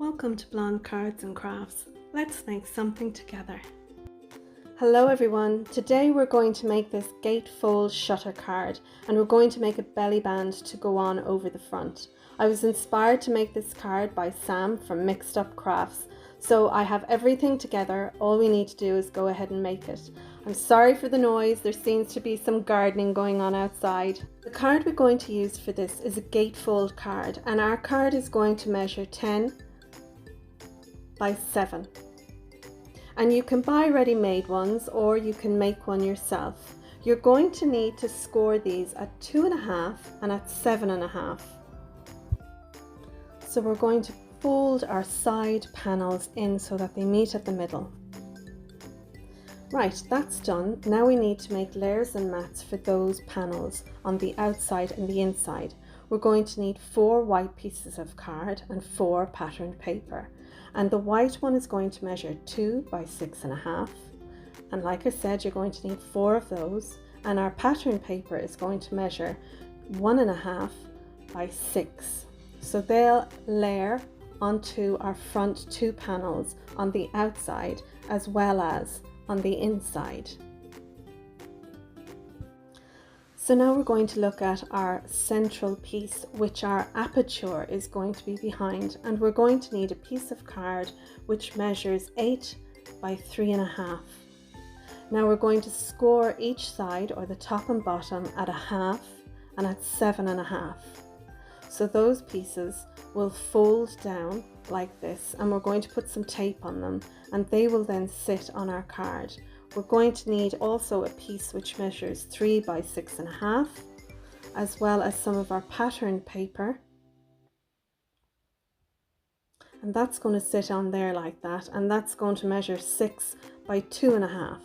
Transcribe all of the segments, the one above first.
Welcome to Blonde Cards and Crafts. Let's make something together. Hello everyone, today we're going to make this gatefold shutter card and we're going to make a belly band to go on over the front. I was inspired to make this card by Sam from Mixed Up Crafts, so I have everything together. All we need to do is go ahead and make it. I'm sorry for the noise, there seems to be some gardening going on outside. The card we're going to use for this is a gatefold card, and our card is going to measure 10 by 7. And you can buy ready-made ones or you can make one yourself. You're going to need to score these at 2.5 and at 7.5. So we're going to fold our side panels in so that they meet at the middle. Right, that's done. Now we need to make layers and mats for those panels on the outside and the inside. We're going to need 4 white pieces of card and 4 patterned paper. And the white one is going to measure 2 by 6.5. And like I said, you're going to need 4 of those. And our pattern paper is going to measure 1.5 by 6. So they'll layer onto our front 2 panels on the outside as well as on the inside. So now we're going to look at our central piece, which our aperture is going to be behind, and we're going to need a piece of card which measures 8 by 3.5. Now we're going to score each side, or the top and bottom, at 1/2 and at 7.5. So those pieces will fold down like this, and we're going to put some tape on them, and they will then sit on our card. We're going to need also a piece which measures 3 by 6.5, as well as some of our patterned paper. And that's going to sit on there like that, and that's going to measure 6 by 2.5.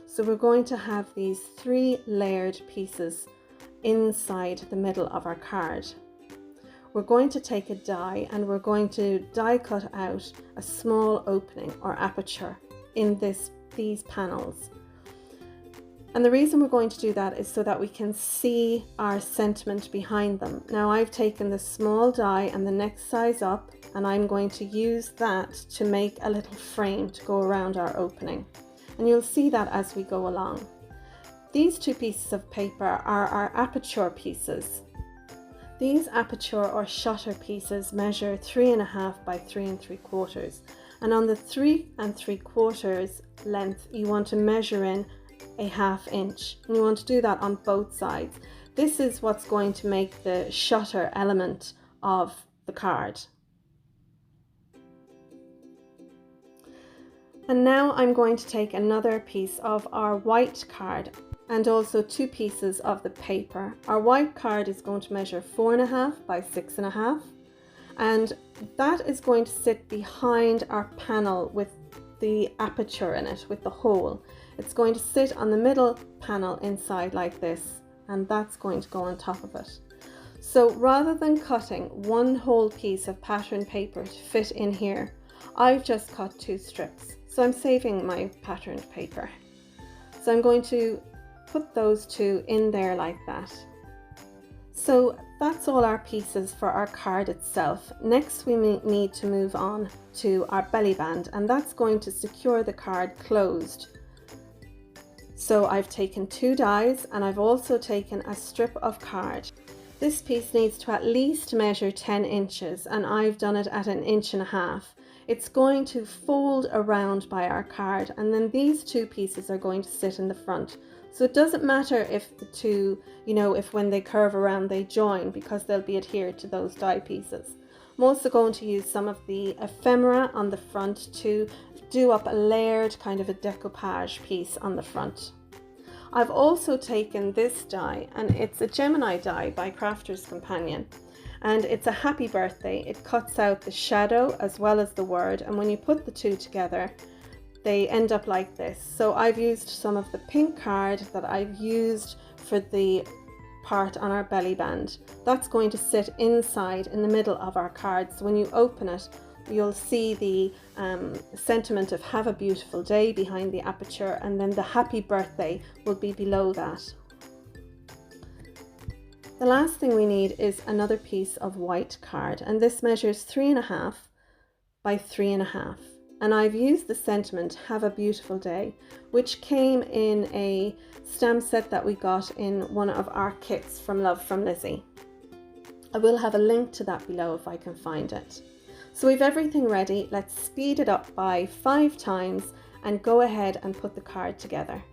So we're going to have these 3 layered pieces inside the middle of our card. We're going to take a die and we're going to die cut out a small opening or aperture in these panels. And the reason we're going to do that is so that we can see our sentiment behind them. Now I've taken the small die and the next size up, and I'm going to use that to make a little frame to go around our opening. And you'll see that as we go along. These 2 pieces of paper are our aperture pieces. These aperture or shutter pieces measure 3.5 by 3.75. And on the 3.75 length, you want to measure in a 1/2 inch. And you want to do that on both sides. This is what's going to make the shutter element of the card. And now I'm going to take another piece of our white card and also 2 pieces of the paper. Our white card is going to measure 4.5 by 6.5. And that is going to sit behind our panel with the aperture in it, with the hole. It's going to sit on the middle panel inside like this, and that's going to go on top of it. So rather than cutting one whole piece of pattern paper to fit in here, I've just cut 2 strips. So I'm saving my patterned paper. So I'm going to put those 2 in there like that. So that's all our pieces for our card itself. Next we need to move on to our belly band, and that's going to secure the card closed. So I've taken 2 dies and I've also taken a strip of card. This piece needs to at least measure 10 inches and I've done it at 1.5 inches. It's going to fold around by our card, and then these 2 pieces are going to sit in the front. So it doesn't matter if the 2, if when they curve around they join, because they'll be adhered to those die pieces. I'm also going to use some of the ephemera on the front to do up a layered kind of a decoupage piece on the front. I've also taken this die, and it's a Gemini die by Crafter's Companion. And it's a happy birthday. It cuts out the shadow as well as the word, and when you put the 2 together, they end up like this. So I've used some of the pink card that I've used for the part on our belly band. That's going to sit inside in the middle of our card. So when you open it, you'll see the sentiment of "Have a beautiful day" behind the aperture, and then the happy birthday will be below that. The last thing we need is another piece of white card, and this measures 3.5 by 3.5. And I've used the sentiment "Have a Beautiful Day," which came in a stamp set that we got in one of our kits from Love from Lizi. I will have a link to that below if I can find it. So we've everything ready. Let's speed it up by 5 times and go ahead and put the card together.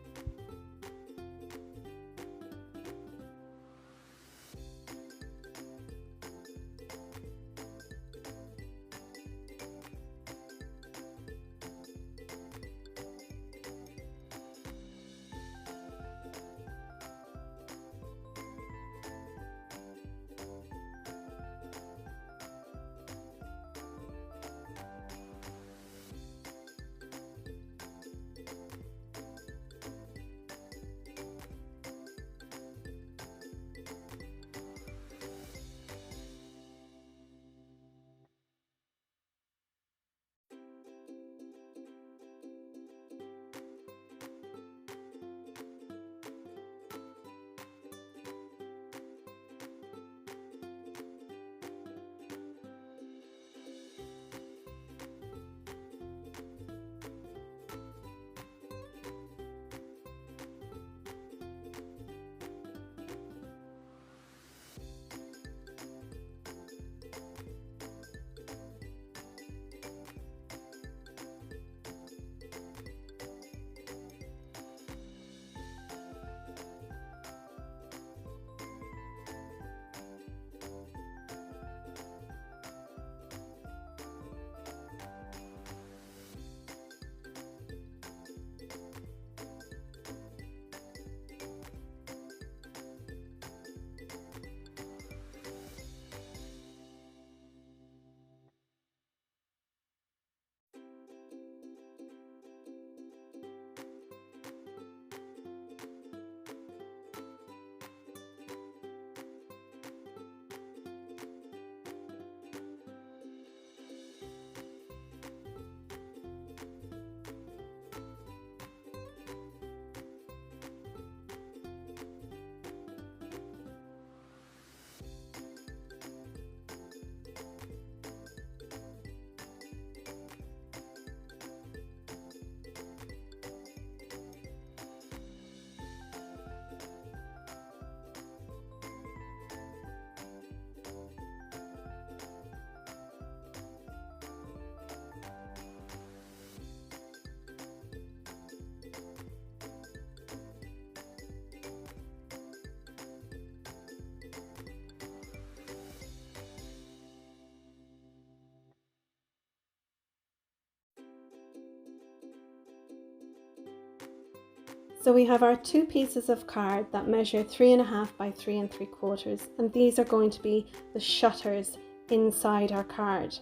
So we have our 2 pieces of card that measure 3.5 by 3 3/4, and these are going to be the shutters inside our card.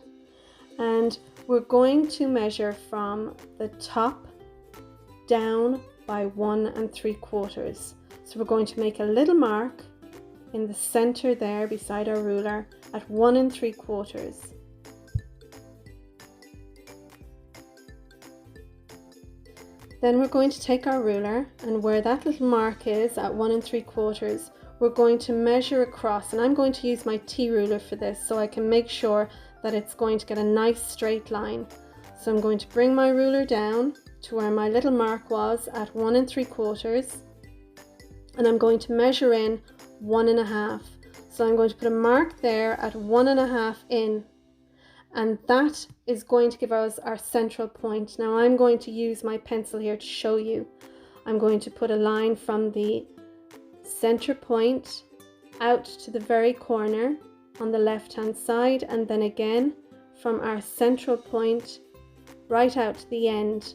And we're going to measure from the top down by 1 3/4. So we're going to make a little mark in the center there beside our ruler at 1 3/4. Then we're going to take our ruler, and where that little mark is at 1 3/4, we're going to measure across, and I'm going to use my T-ruler for this so I can make sure that it's going to get a nice straight line. So I'm going to bring my ruler down to where my little mark was at 1 3/4, and I'm going to measure in 1.5. So I'm going to put a mark there at 1.5 in, and that is going to give us our central point. Now I'm going to use my pencil here to show you. I'm going to put a line from the center point out to the very corner on the left hand side, and then again from our central point right out to the end.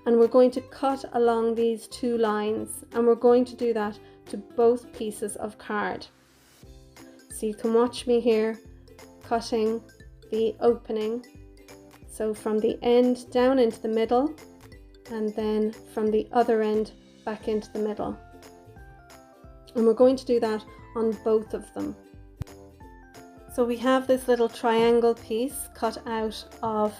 And we're going to cut along these 2 lines, and we're going to do that to both pieces of card. So you can watch me here cutting the opening, so from the end down into the middle, and then from the other end back into the middle. And we're going to do that on both of them. So we have this little triangle piece cut out of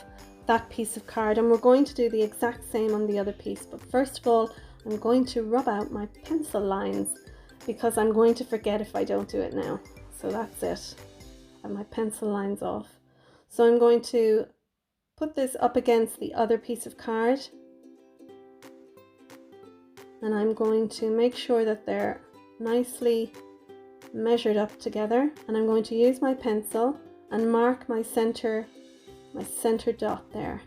that piece of card, and we're going to do the exact same on the other piece. But first of all, I'm going to rub out my pencil lines because I'm going to forget if I don't do it now. So that's it. I have my pencil lines off. So I'm going to put this up against the other piece of card, and I'm going to make sure that they're nicely measured up together, and I'm going to use my pencil and mark my center dot there.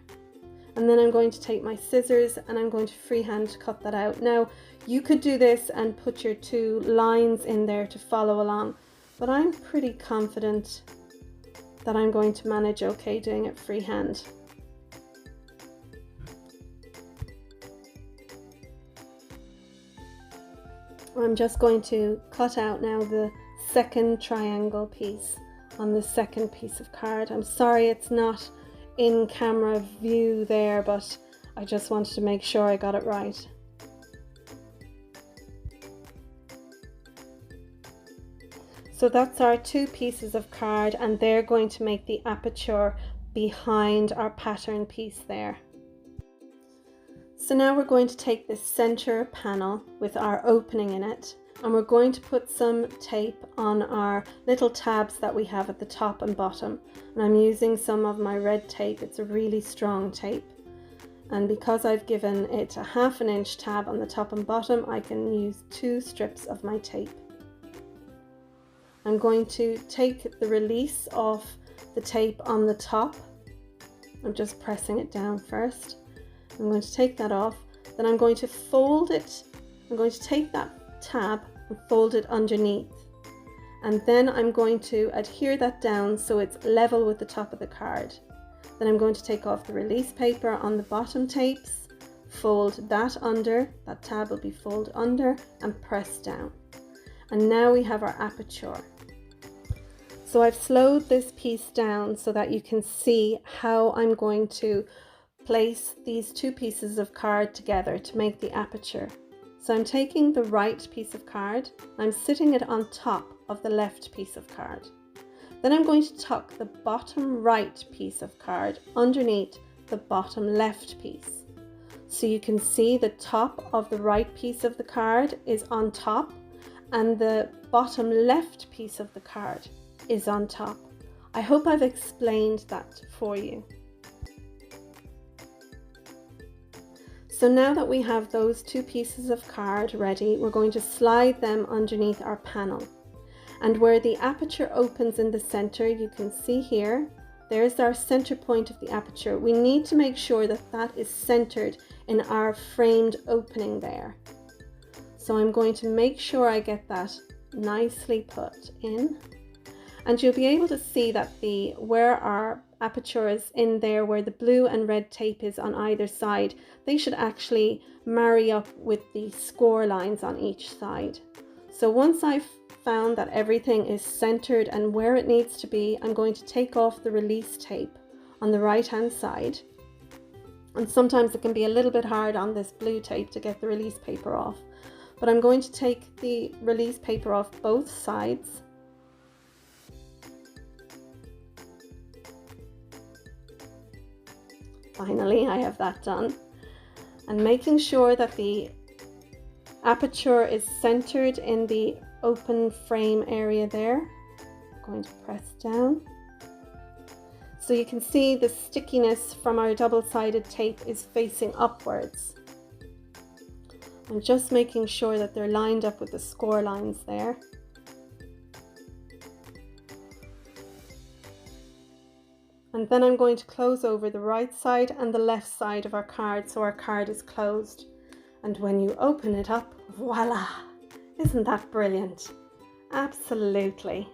And then I'm going to take my scissors and I'm going to freehand cut that out. Now you could do this and put your 2 lines in there to follow along, but I'm pretty confident that I'm going to manage okay doing it freehand. I'm just going to cut out now the second triangle piece on the second piece of card. I'm sorry it's not in camera view there, but I just wanted to make sure I got it right. So that's our 2 pieces of card, and they're going to make the aperture behind our pattern piece there. So now we're going to take this center panel with our opening in it, and we're going to put some tape on our little tabs that we have at the top and bottom. And I'm using some of my red tape. It's a really strong tape. And because I've given it a 1/2 inch tab on the top and bottom, I can use 2 strips of my tape. I'm going to take the release off the tape on the top. I'm just pressing it down first. I'm going to take that off. Then I'm going to fold it. I'm going to take that tab and fold it underneath. And then I'm going to adhere that down so it's level with the top of the card. Then I'm going to take off the release paper on the bottom tapes, fold that under, that tab will be folded under, and press down. And now we have our aperture. So I've slowed this piece down so that you can see how I'm going to place these 2 pieces of card together to make the aperture. So I'm taking the right piece of card, I'm sitting it on top of the left piece of card. Then I'm going to tuck the bottom right piece of card underneath the bottom left piece. So you can see the top of the right piece of the card is on top and the bottom left piece of the card is on top. I hope I've explained that for you. So now that we have those 2 pieces of card ready, we're going to slide them underneath our panel. And where the aperture opens in the center, you can see here, there's our center point of the aperture. We need to make sure that that is centered in our framed opening there. So I'm going to make sure I get that nicely put in. And you'll be able to see that where our aperture is in there, where the blue and red tape is on either side, they should actually marry up with the score lines on each side. So once I've found that everything is centered and where it needs to be, I'm going to take off the release tape on the right hand side. And sometimes it can be a little bit hard on this blue tape to get the release paper off. But I'm going to take the release paper off both sides. Finally, I have that done. And making sure that the aperture is centered in the open frame area there. I'm going to press down. So you can see the stickiness from our double-sided tape is facing upwards. I'm just making sure that they're lined up with the score lines there. And then I'm going to close over the right side and the left side of our card so our card is closed. And when you open it up, voila! Isn't that brilliant? Absolutely.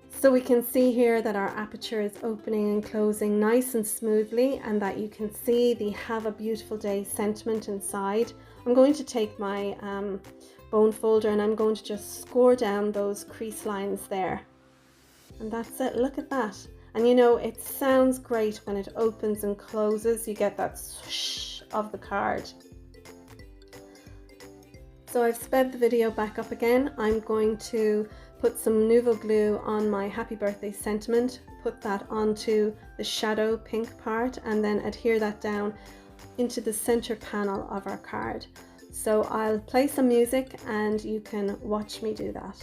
So we can see here that our aperture is opening and closing nice and smoothly, and that you can see the "Have a Beautiful Day" sentiment inside. I'm going to take my bone folder and I'm going to just score down those crease lines there. And that's it, look at that. And you know, it sounds great when it opens and closes. You get that swoosh of the card. So I've sped the video back up again. I'm going to put some Nuvo Glue on my happy birthday sentiment, put that onto the shadow pink part, and then adhere that down into the center panel of our card. So I'll play some music and you can watch me do that.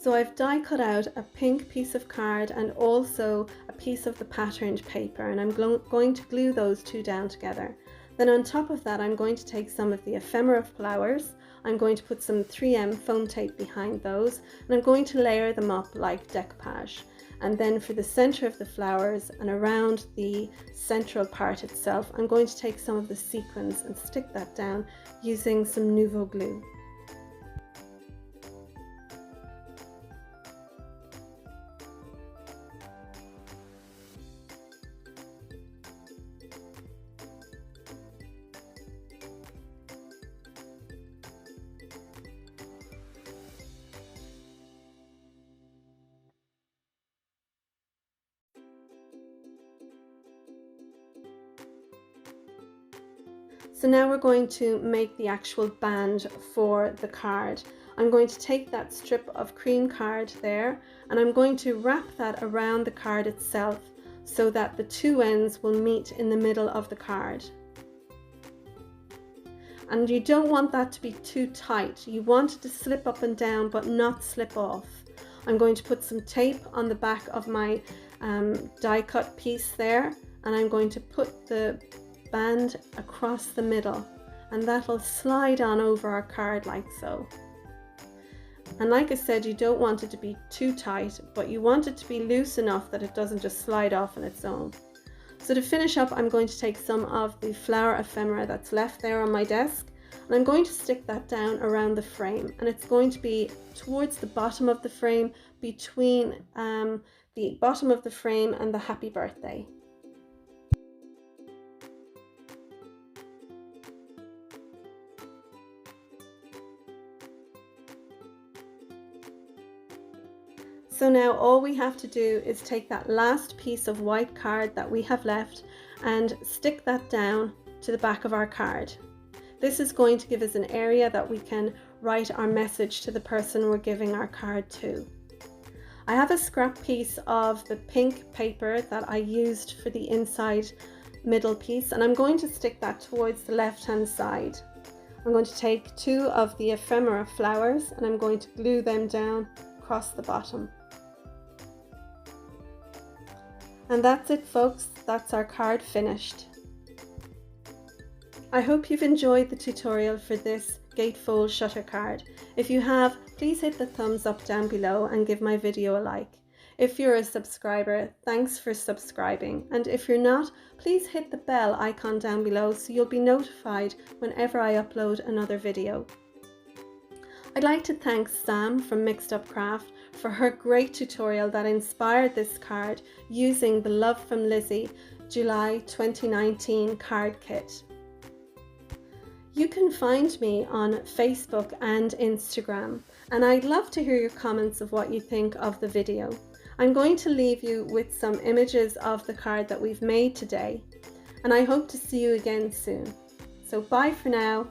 So I've die cut out a pink piece of card and also a piece of the patterned paper, and I'm going to glue those two down together. Then on top of that, I'm going to take some of the ephemera flowers. I'm going to put some 3M foam tape behind those, and I'm going to layer them up like decoupage. And then for the center of the flowers and around the central part itself, I'm going to take some of the sequins and stick that down using some Nuvo Glue. So now we're going to make the actual band for the card. I'm going to take that strip of cream card there, and I'm going to wrap that around the card itself so that the two ends will meet in the middle of the card. And you don't want that to be too tight. You want it to slip up and down but not slip off. I'm going to put some tape on the back of my die cut piece there, and I'm going to put the band across the middle, and that'll slide on over our card like so. And like I said, you don't want it to be too tight, but you want it to be loose enough that it doesn't just slide off on its own. So to finish up, I'm going to take some of the flower ephemera that's left there on my desk, and I'm going to stick that down around the frame, and it's going to be towards the bottom of the frame, between the bottom of the frame and the happy birthday. So now all we have to do is take that last piece of white card that we have left and stick that down to the back of our card. This is going to give us an area that we can write our message to the person we're giving our card to. I have a scrap piece of the pink paper that I used for the inside middle piece, and I'm going to stick that towards the left hand side. I'm going to take two of the ephemera flowers and I'm going to glue them down across the bottom. And that's it, folks. That's our card finished. I hope you've enjoyed the tutorial for this gatefold shutter card. If you have, please hit the thumbs up down below and give my video a like. If you're a subscriber, thanks for subscribing. And if you're not, please hit the bell icon down below so you'll be notified whenever I upload another video. I'd like to thank Sam from Mixed Up Craft for her great tutorial that inspired this card using the Love from Lizi July 2019 card kit. You can find me on Facebook and Instagram, and I'd love to hear your comments of what you think of the video. I'm going to leave you with some images of the card that we've made today, and I hope to see you again soon. So bye for now.